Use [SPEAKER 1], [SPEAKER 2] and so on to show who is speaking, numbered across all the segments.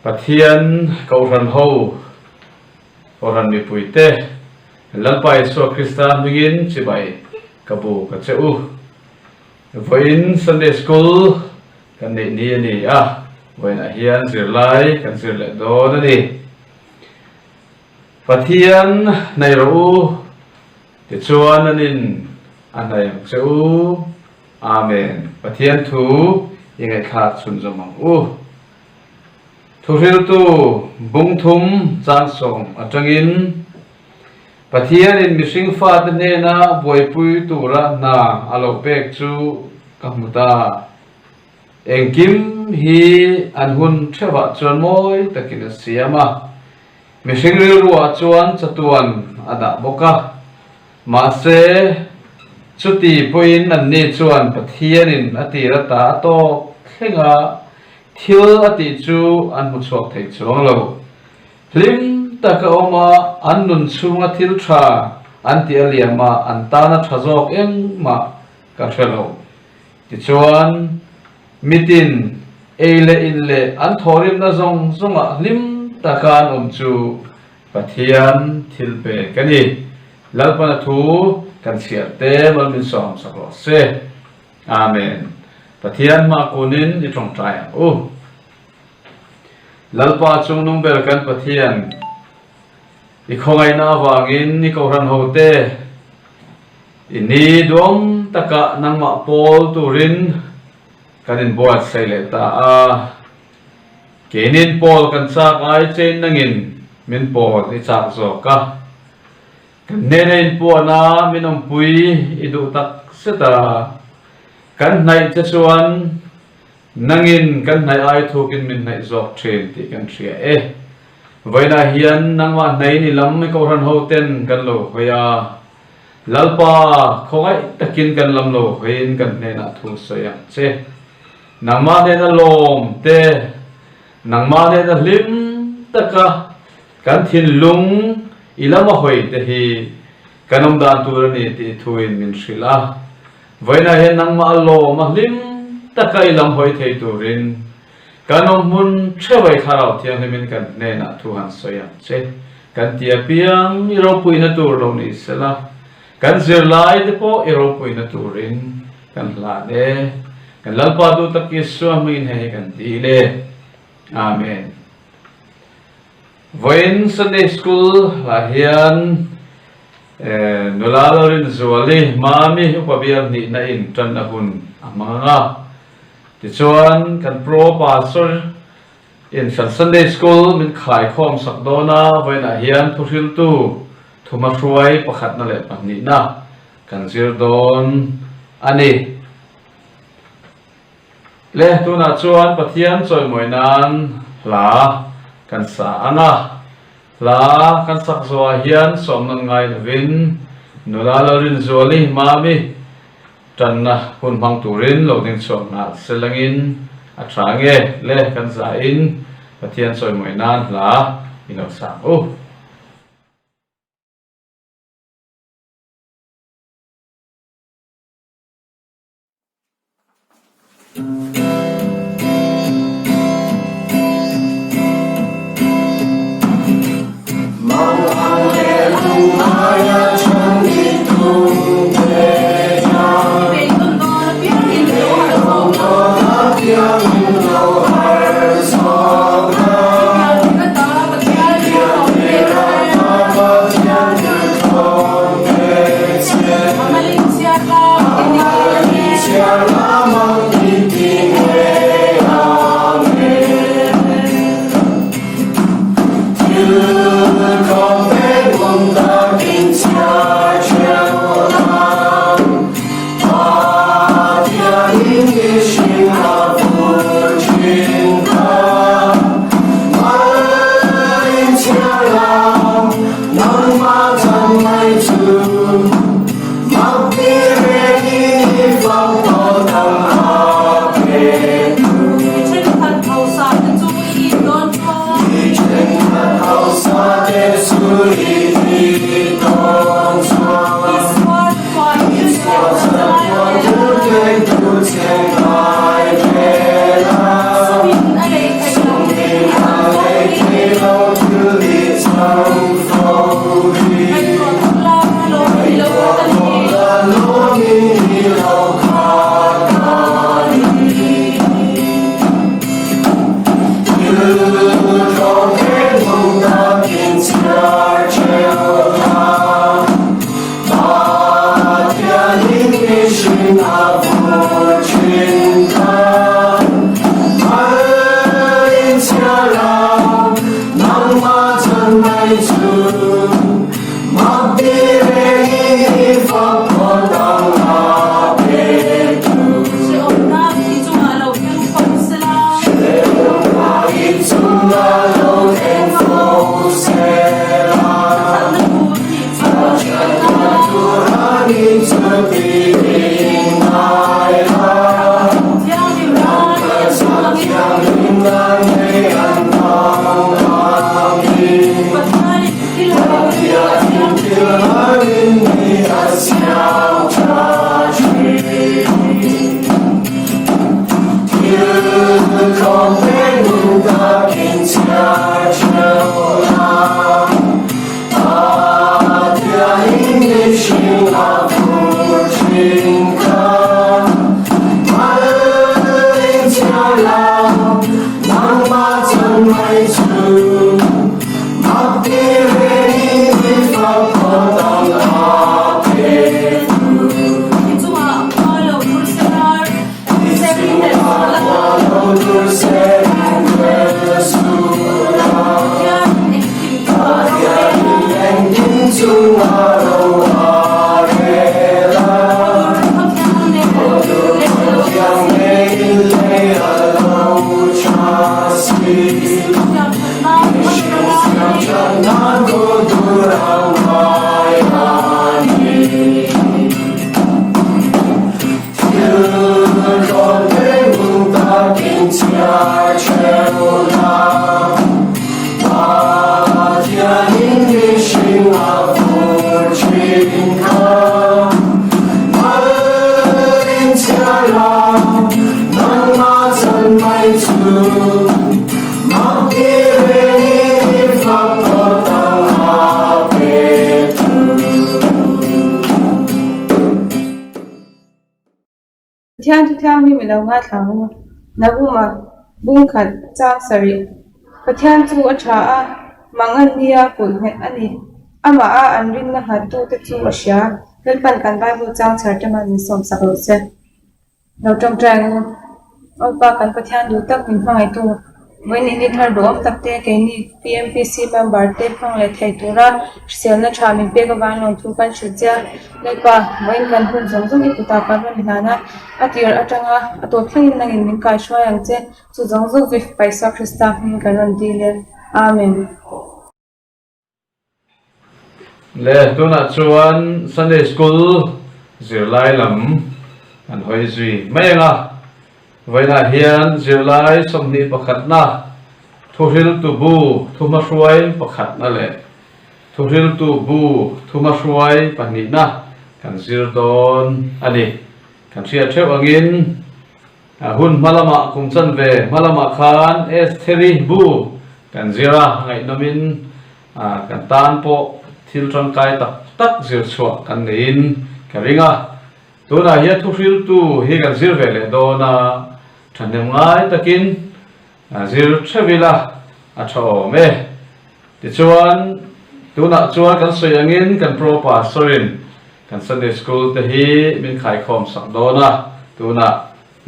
[SPEAKER 1] Pathian kau ran ho orang mi puite lalpai so Kristan mingin cibai kabu kaceu voin Sunday school kan ni voin ahian sirlai kan sirle do ni Pathian nai ro ti chuan anin anai cheu amen Pathian thu ingai kha chun jomang Thuril tu bung thum chan song atangin Pathian in missing fat ne na boipui tura na alopek chu kamuta engkim hi anhun thewa chuan moi takin siama missing ruwa chuan chatuan ada boka ma se chuti poin an ni chuan Pathian in atira ta to khenga Thil ati chu an muchuak thei chuang lo lim taka oma an nun chunga thil tha an ti aliama an tana thazok engma ka thelo ti chuan mitin eile inle an thorim na zong zonga lim taka an chu Pathian thil pe kani lalpana thu kan siate mal min som saklo se amen Pathian ma kunin itong try lalpa chung nung belkan Pathian ikhongai na wangin ni kauran hote ini dom taka nang ma pol turin kanin buat saileta kenin pol kan sak ai chain nangin min pol i chak zoka kan nenein po na minong pui idu tak seta kan nai chuan nangin kan nai ai thukin min nai zok train ti kan thria voina hian nangwa nai ni lam mi ko ran hoten kan lo hoya lalpa khongai takin kan lam lo hein kan ne na thu soya che nangma ne na lom te nangma ne na lim taka kan thin lung ilama hoi te hi kanom dan tur ni ti thuin min shrila voina hian nangma lo ma lim taka ilam hoi thei turin kanom mun thewai kharau thiang hemin kan ne na thu han soya che kan tia piang iro puina tur lo ni sela kan zirlai te po iro puina turin kan la de kan lalpa du takis so min he kan ti le amen voin Sunday school lahian nulalorin zuali mami upabiam ni na in tan ahun amanga tichuan kan pro pastor in Sunday school min khai khom sakdona voina hian thuril tu thuma hruai pakhat na le pahni na kan zir don ani le tuna chuan Pathian choi moinan la kan sa anga la kan sak zo hian som nan ngai lovin nulalorin zuali mami tanna hun bang turin lo ding som na selangin atrange le kan za in Pathian soi moinan la ino sa
[SPEAKER 2] Hãy subscribe cho kênh Ghiền Mì Gõ để không bỏ lỡ Thian tu thiang ni mi lo nga thang na bu ma bung khat cha sari pathian chu a tha a mangan nia pun het ani ama a an rin na hat tu te chu a sha len pan kan bai bu chang char te man som sa ro se lo trong trang o pa kan pathian du tak min mai tu when in it her dom tak te ke ni PMPC member te phang le thai tu ra sel na tha min pe ka ban long thu kan shu cha le pa when kan hun zong zong i ta ka ban na na atir atanga ato thang in nangin min kai shwa yang che chu zong zong vi paisa krista min kan ran di le amen
[SPEAKER 1] le tuna chuan Sunday school zirlai lam an hoi zui mai nga vaina hian zirlai somni pakhat na thuril tu bu thuma hruai pakhat na le thuril tu bu thuma hruai pahnih na kan zir don ani kan ria theu angin hun malama kumchan ve malama khan S3 bu kan zira ngai namin kan tan po thil tangkai tak tak zir chua kan nein karinga tuna hian thuril tu hi kan zir ve le dona thanem ngai takin zir thevila a tho me ti chuan tuna chuan kan soi angin kan pro pastorin kan Sunday school te hi min khai khom sak dona tuna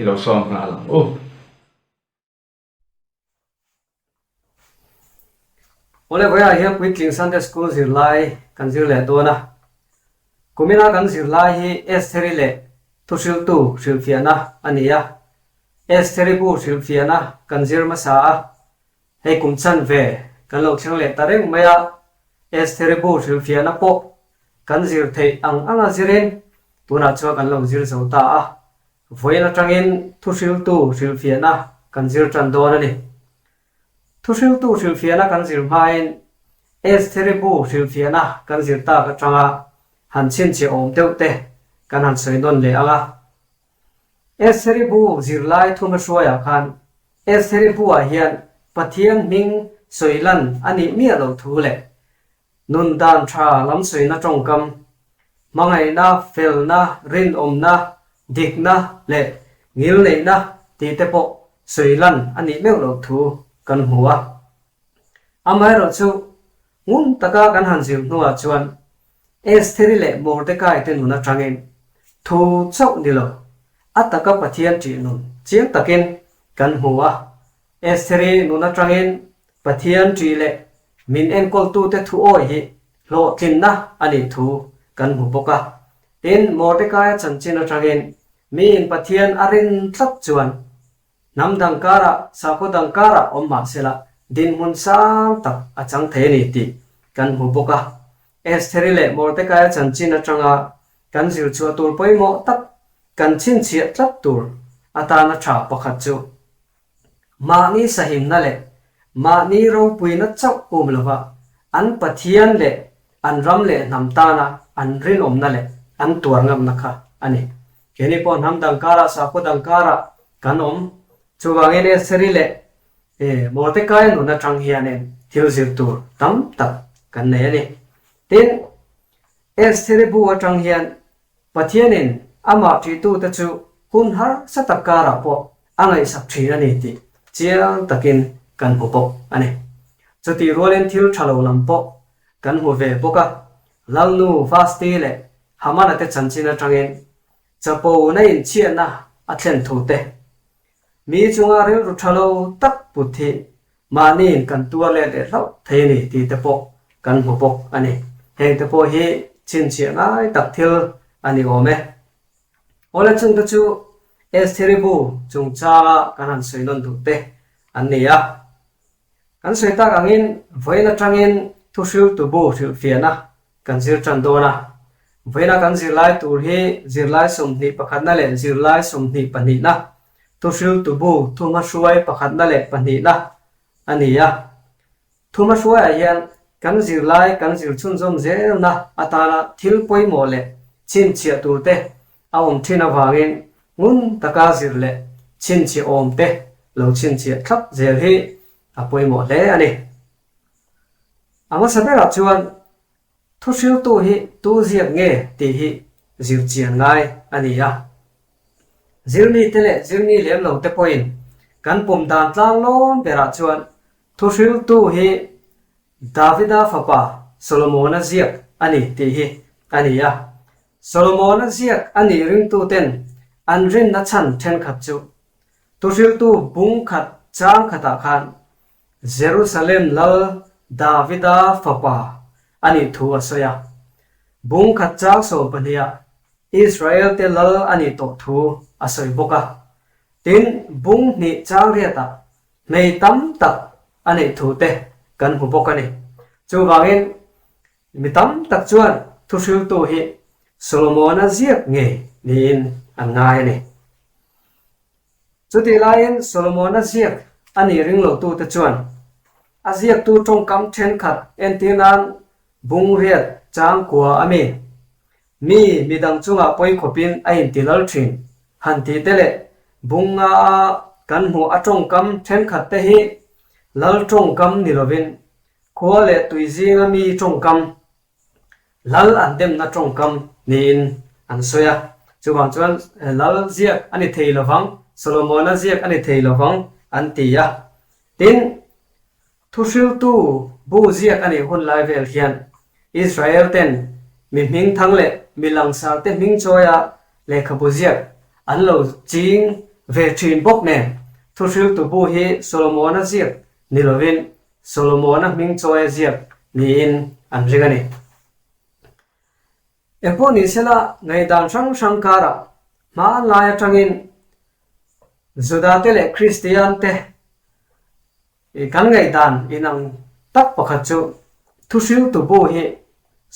[SPEAKER 1] ilo som nga lang
[SPEAKER 3] ole voya hian Weekly Sunday school zirlai kan zir le dona kumina kan zirlai hi S3 le thusil tu silfiana ania S3 bu silfiana kan zir masa hei kumchan ve kan lo chang le tareng maya S3 bu silfiana po kan zir thei anga zirin tuna chua kan lo zir zauta voina tangin thusil tu silfiana kan zir tran dona ni thusil tu silfiana kan zir main S3 bu silfiana kan zir ta ka tanga han chin che om teute kan han soi don le anga S3 bu zirlai thuma hruaya khan S3 bu a hian pathian ming soilan ani mi lo thu le nun dan tha lam soina tongkam mangai na fel na rin om na dik na le ngil nei na ti te po soilan ani me lo thu kan huwa amai ro chu ngun taka kan han zir nuwa chuan S3 le Mordecai te nuna trangin thu chau ni lo ataka pathian tri nun chiang takin kan hua Esteri nuna trangin pathian tri le min en kol tu te thu oi hi lo tin na ani thu kan hu boka tin Mordecai chanchin trangin min pathian arin tlat chuan nam dangkara sako dangkara omma sela din mun sang tak achang the ni ti kan hu boka Esteri le Mordecai chanchin tranga kan zil chu tur poimo tak kan chin chi tlat tur atana tha pakhat chu ma ni sahim na le ma ni ro puina chau umlova an pathian le an ram le namtana an rin omna le an tuar ngam nakha ani keni pon ham dangkara sako dangkara kan om chuwangin Esteri le Mordecai nu na tang hianen thil zir tur tam tak kan nei ani tin Esteri bu atang hian pathianin ama tri tu ta chu hun har satakara po angai sak thri ani ti chiang takin kan hu pok ani chuti rolen thil thalo lam po kan hu ve poka lalnu fasti le hamana te chanchina tangin chapo na in chiana atlen thu te mi chunga rel ru thalo tak puthi manin kan tua le le lau theini ti te po kan hu pok ani heng te po hi chin chi ngai tak thil ani ome ola chung ta chu Esteri bu chung cha kan han soinon du te ania kan soi ta angin voina trangin thu sil tu bu thil fiana kan zir chan dona voina kan zir lai tur hi zir lai som ni pakhat na le zir lai som ni pani na thu sil tu bu thu ma suai pakhat na le pani na ania thu ma suai hian kan zir lai kan zir chun zom zel na atana thil poi mo le chin chia tu te aom thina wangin ngun taka zir le chin chi om te lo chin chi thap zel hi apoi mo le ani ama sabera chuan thu sil tu hi tu ziak nge ti hi zir chian ngai ani ya zirni tele zirni lem lo te poin kan pum dan tlang lon bera chuan thu sil tu hi Davida fapa Solomona ziak ani ti hi ani ya Solomona ziak ani ring tu ten an rin na chan then khat chu tu sil tu bung khat chang khata khan Jerusalem lal Davida fapa ani thu asoya bung khat chang so pania Israel te lal ani to thu asoi boka tin bung ni chang riata mei tam tak ani thu te kan hu boka ni chu wangin mi tam tak chuan thu sil tu hi Solomona ziak nge nin an ngai ni chuti lain Solomona ziak ani ring lo tu te chuan aziak tu trong kam then khat entinan bung riat chang kwa ami mi midang chunga poi khopin ain tilal thin han ti tele bunga kan hu atong kam then khat te hi lal trong kam nilovin khole tuizinga mi trong kam lal andem na trong kam nin an soya chuwang chuan lal ziak ani thei lovang Solomona ziak ani thei lovang an tia tin thu sil tu bu ziak ani hun lai vel hian Israel ten mi hming thang le mi langsar te hming choya le khabu ziak an lo ching ve thin bok ne thu sil tu bu hi Solomona ziak nilovin Solomona hming choya ziak nin an rigani epo ni sela ngai dan sang sang kara ma lai tangin Juda te le Christian te kan ngai dan inang tak pakhat chu thu sil tu bu hi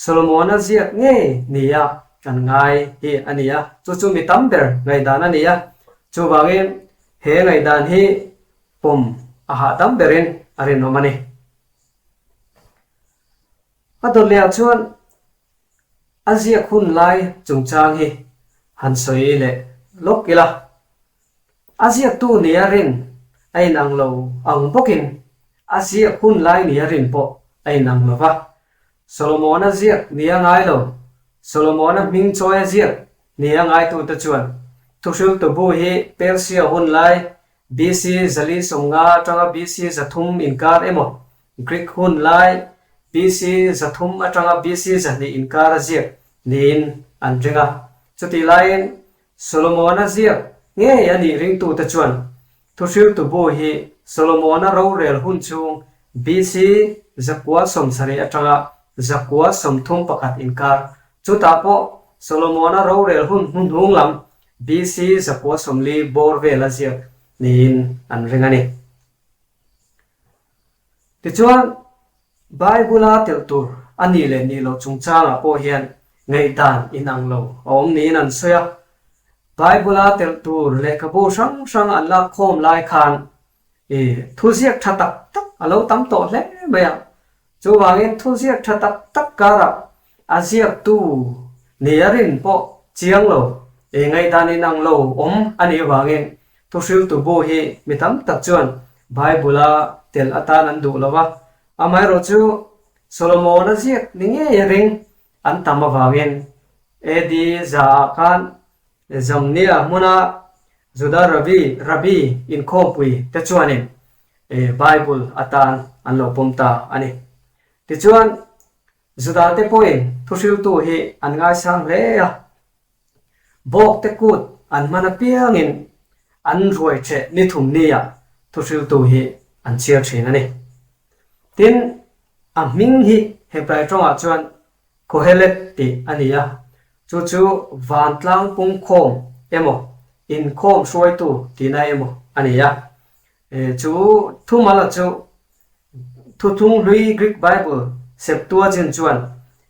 [SPEAKER 3] Solomona ziak nge niya kan ngai hi ania chu mi tam ber ngai dan ania chu wangin he ngai dan hi pom aha tam berin arin nomani adol le chuan azia khun lai chungchang hi han soi le lokila azia tu niarin ai nang lo ang bokin azia khun lai niarin po ai nang lova Solomona ziak nia ngai lo Solomona ming choi ziak nia ngai tu ta chuan thu sil tu bu hi Persia hun lai BC zali somnga tanga BC zathum inkar emo Greek hun lai BC zathum atanga BC zani inkar ziak nin anjinga chuti lain Solomon a ziak nge ani ring tu ta chuan thusil tu bo hi Solomon a ro rel hun chung BC zakwa som sari atanga zakwa som thum pakhat inkar chu ta po Solomon a ro rel hun hung lam BC zakwa som li bor vela ziak nin an ringani ti chuan Bible a tel tur ani le ni lo chung changa po hian ngei dan inang lo om ni nan soya Bible a tel tur le ka bu sang an la khom lai khan thu ziak tha tak alo tam to le baya chu wangin thu ziak tha tak kara a ziak tu ni arin po chiang lo ngei dan inang lo om ani wangin thu sil tu bo hi mitam tak chuan Bible a tel atan an du lawa amai ro chu Solomon a ziak ninge ring an tama wangin edi za kan zamnia muna Juda Rabi in khopui te chuanin Bible atan an lo pomta ani ti chuan Juda te poin thusil tu hi an ngai sang le a bok te kut an mana piangin an ruai che ni thum nia thusil tu hi an chia thin ani tin a ming hi hebrai tonga chuan Kohelet ti ania chu van tlang pung khom emo in khom suai tu ti na emo ania chu thu mala chu thu thung lui Greek Bible Septuagint chuan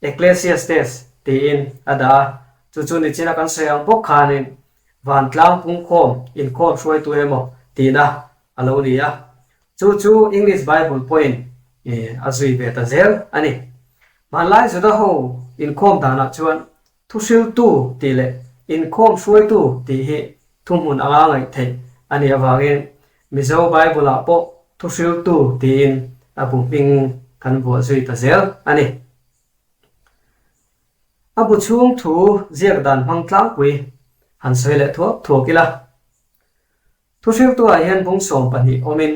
[SPEAKER 3] Ecclesiastes ti in ada chu ni china kan sayang bok khanin van tlang pung khom in khom suai tu emo ti na alo nia chu English Bible point azui beta zel ani malai juda ho in khom dana chuan thusil tu ti le in khom suai tu ti hi thumun anga ngai thei ani awangin mizo Bible a po thusil tu ti in abu ping kan bo zui ta zel ani abu chung thu ziak dan mang tlang pui han soi le thuak kila thusil tu a hian bung som pani omin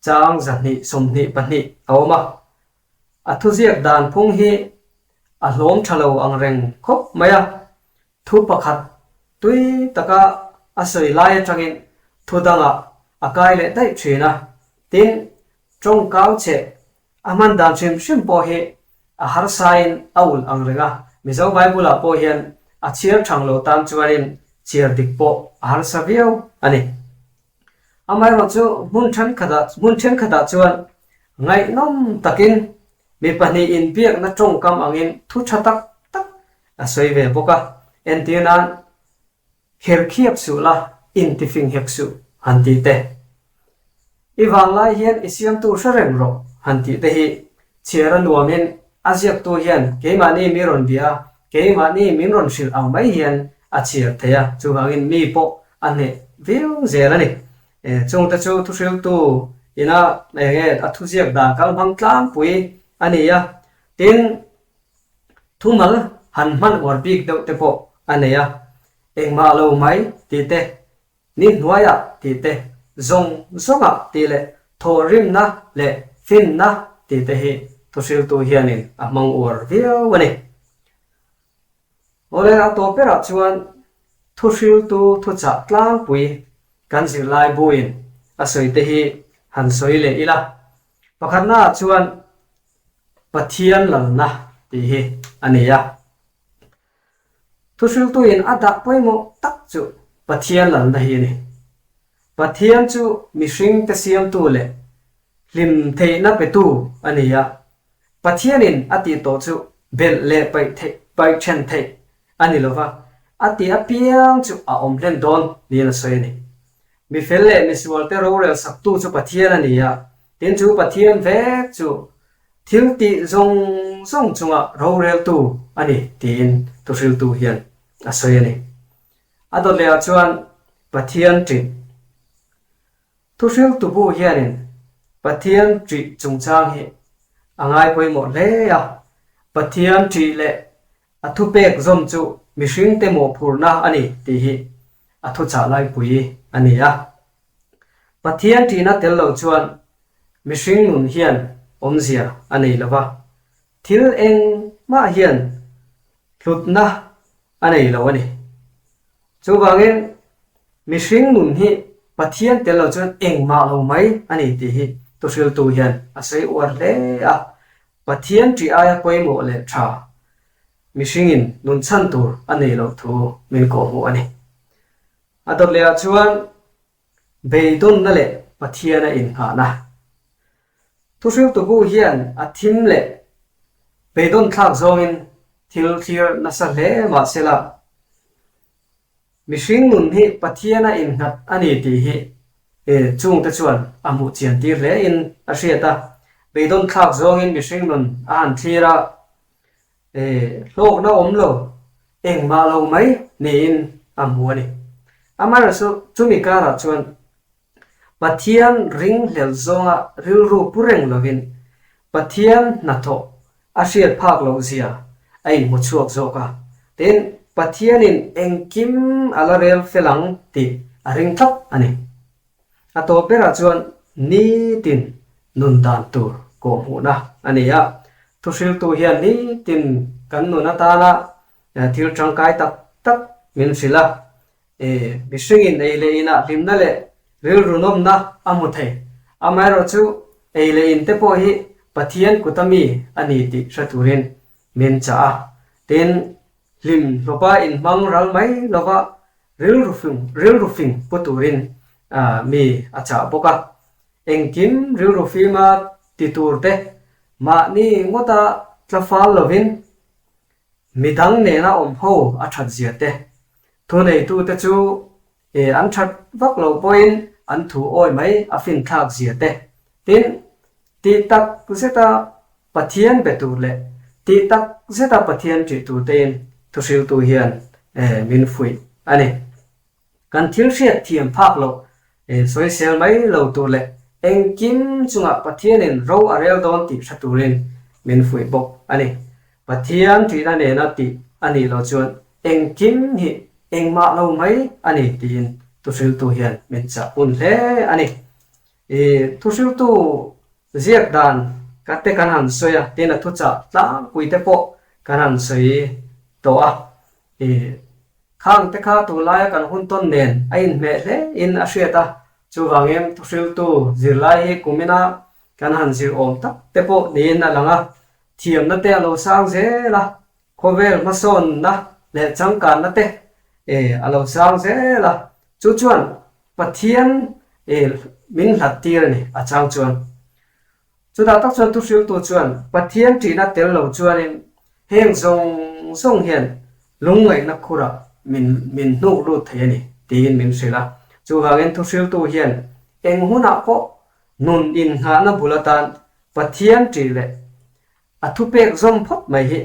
[SPEAKER 3] chang zani somni pani awma a thu ziak dan phung hi a hlom thalo ang reng khop maya thu pakhat tui taka asoi lai tangin thu danga akai le dai thina tin trong kau che aman dam sim po he a har sain aul ang renga mizo Bible a po hian a chiar thanglo tam chuanin chiar dik po har saviau ani amai ro chu mun then khada chuan ngai nom takin mi pani in biak na trong kam angin thu thatak asoi ve boka entinan her khiap su la in tifing hek su hanti te iwang lai hian isiam tu sarem ro hanti te hi chiara nuamin aziak tu hian keimani miron bia keimani minron sil ang mai hian a chiar theya chu hangin mi po ane view zelani chung ta chu thusil tu ina nge athuziak da kal bang tlam pui ania tin thumal han man or big do te po ania engma lo mai ti te ni nuaya ti te zonga ti le thorim na le fin na ti te hi thusil tu hianin amang or viau ani ole a to pera chuan thusil tu thu cha tlang pui kan zir lai buin asoi te hi han soi le ila pakhat na chuan pathian lalna ti hi ania thusil tu in ada poimo tak chu pathian lalna hi ni pathian chu mishing te siam tu le lim thei na pe tu ania pathian in ati to chu bel le pai chen thei ani lova ati apiang chu a omlen don ni na soi ni mi felle mi sualte ro rel sak tu chu pathian ania tin chu pathian ve chu thil ti zong chunga ro rel tu ani tin thusil tu hian asoi ani adole a chuan pathian tri thusil tu bu hianin pathian tri chungchang hi angai poimo le a pathian tri le athu pek zom chu mishing te mo phurna ani ti hi athu cha lai pui ani a pathian tri na tel lo chuan mishing nun hian omzia ani lova thil eng ma hian hlutna ani lo ani chu wangin mihring nun hi pathian telo chuan engma lo mai ani ti hi tusil tu hian asei war le a pathian tri aya poimo le tha mihringin nun chan tur ani lo thu min ko mu ani ador le chuan beidon na le pathian a in ha na tusil tu bu hian a thim le beidon thak zongin thil clear na sa le ma sela mihring nun hi pathian a in ngat ani ti hi chung te chuan amu chian tir le in a hriata beidon thak zongin mihring nun an thira lok na om lo engma lo mai ni in amu ani amara so chumi kara chuan pathian ring hlel zonga rilru pureng lovin pathian na tho a hriat phak lo zia ai mu chuak zoka ten pathianin engkim alarel felang ti aring thap ani ato pera chuan ni tin nun dan tur ko huna ani ya thusil tu hian ni tin kan nuna ta na thil tangkai tak tak min sila bisingin ei le ina limna le ril runom na amu thei amaro chu ei le in te po hi pathian kutami ani ti saturin min cha ten lim lopa in mang ral mai lova ril rufing puturin mi acha boka engkim ril rufima titurte ma ni ngota tlafal lovin midang ne na om ho athat ziate thunei tu te chu an that vak lo point an thu oi mai afin thak ziate tin ti tak zeta pathian betur le ti tak zeta pathian tri tu ten thusil tu hian min fui ani kan thil hriat thiam phak lo social mai lo tu le engkim chunga pathianin ro arel don ti thaturin min fui bok ani pathian tri na ne na ti ani lo chuan engkim hi engma lo mai ani tin thusil tu hian min cha un le ani thusil tu ziak dan kate kan han soya tena thu cha tla kuite po kan han soi to a khang te kha tu lai kan hun ton nen ain me le in a hriata chu wangem thusil tu zirlai hi kumina kan han zir om tak te po nin a langa thiam na te lo sang ze la khovel ma son na le changkan na te alo sang ze la chu chuan pathian min hlattir ni a chang chuan chu da tak chuan thusil tu chuan pathian tri na tel lo chuan in heng zong hian lungai na khura min nu lu thei ni tin min sila chu wangin thusil tu hian eng huna po nun in ha na bulatan pathian tri le athu pek zom phot mai hi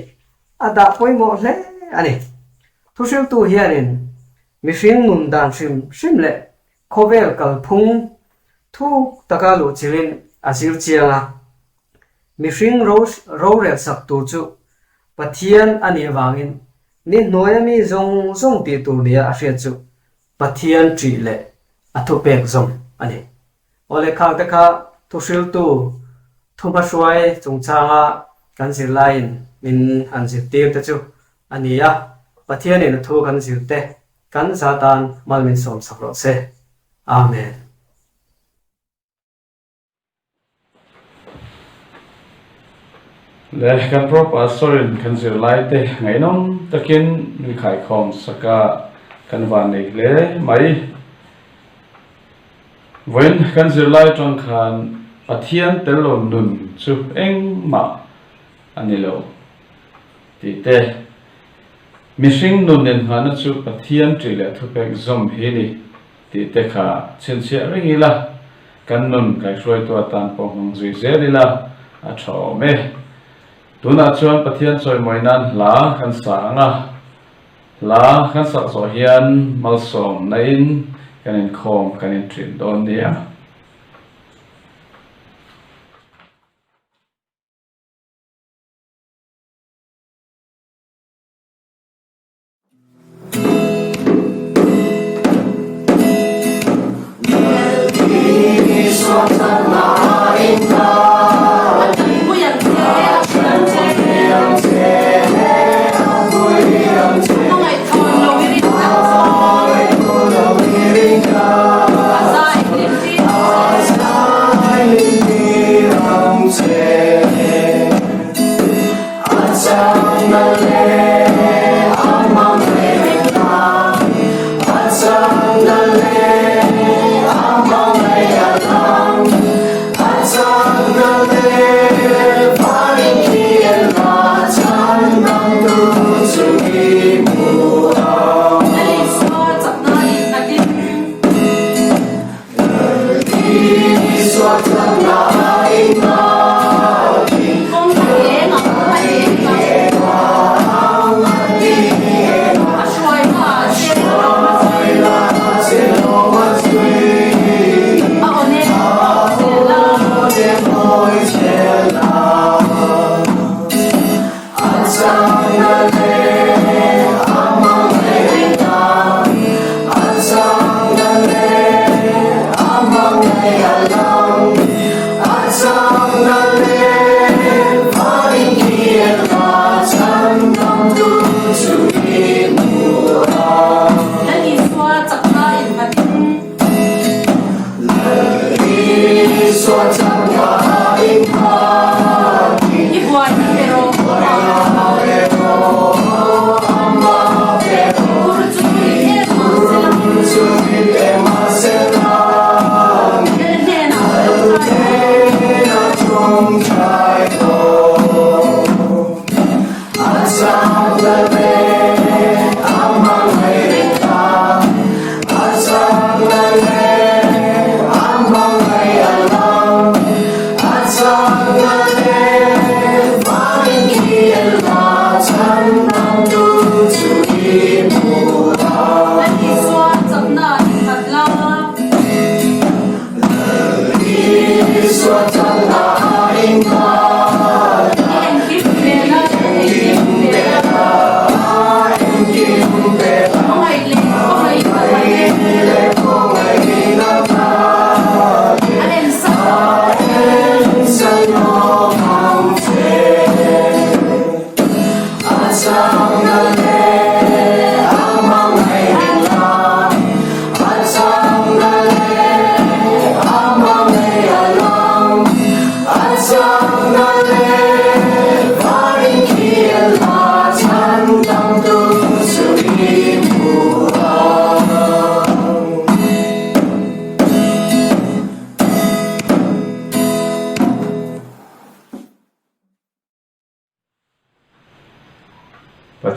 [SPEAKER 3] ada poimo le ani thusil tu hian in mihring nun dan sim le khovel kal phung thu taka lu chilin azir chianga mihring ro rel sak tu chu pathian ani wangin ni noyami zong ti tu nia a hriat chu pathian tri le athu pek zom ani ole khang te kha thusil tu thuma hruai chungchanga kan zir lain min an zir tir te chu ani ya pathian in thu kan zir te kan satan mal min som sakro se amen
[SPEAKER 1] le kan pro pastorin kan zir lai te ngai nom takin min khai khom saka kan van nei le mai wen kan zir lai tong khan pathian telo nun chu eng ma ani lo ti te mihring nun nen hana chu pathian tri le thu pek zom hi ni ti te kha chen che ringi la kan nun kai hroi to tan po hong zui zeli la a tho me tuna chuan pathian choi moinan la kan sa anga la kan sa zo hian mal som nain kan in khom kan in trin don nia
[SPEAKER 4] Hãy subscribe cho kênh Ghiền Mì Gõ để không bỏ lỡ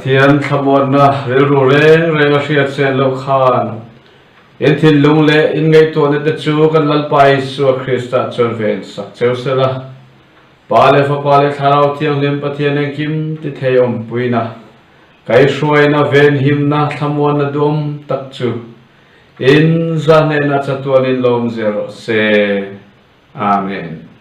[SPEAKER 1] Pathian thamona rilru reng a chen lo khan in thin lung le in ngai to ne te chu kan lalpai su Krista chon ven sak cheu sela pale fa pale tharau thiang lim pathian eng kim ti theiom puina kai shoi na ven him na thamon na dum tak chu in zane na chatuan in lom zero se amen.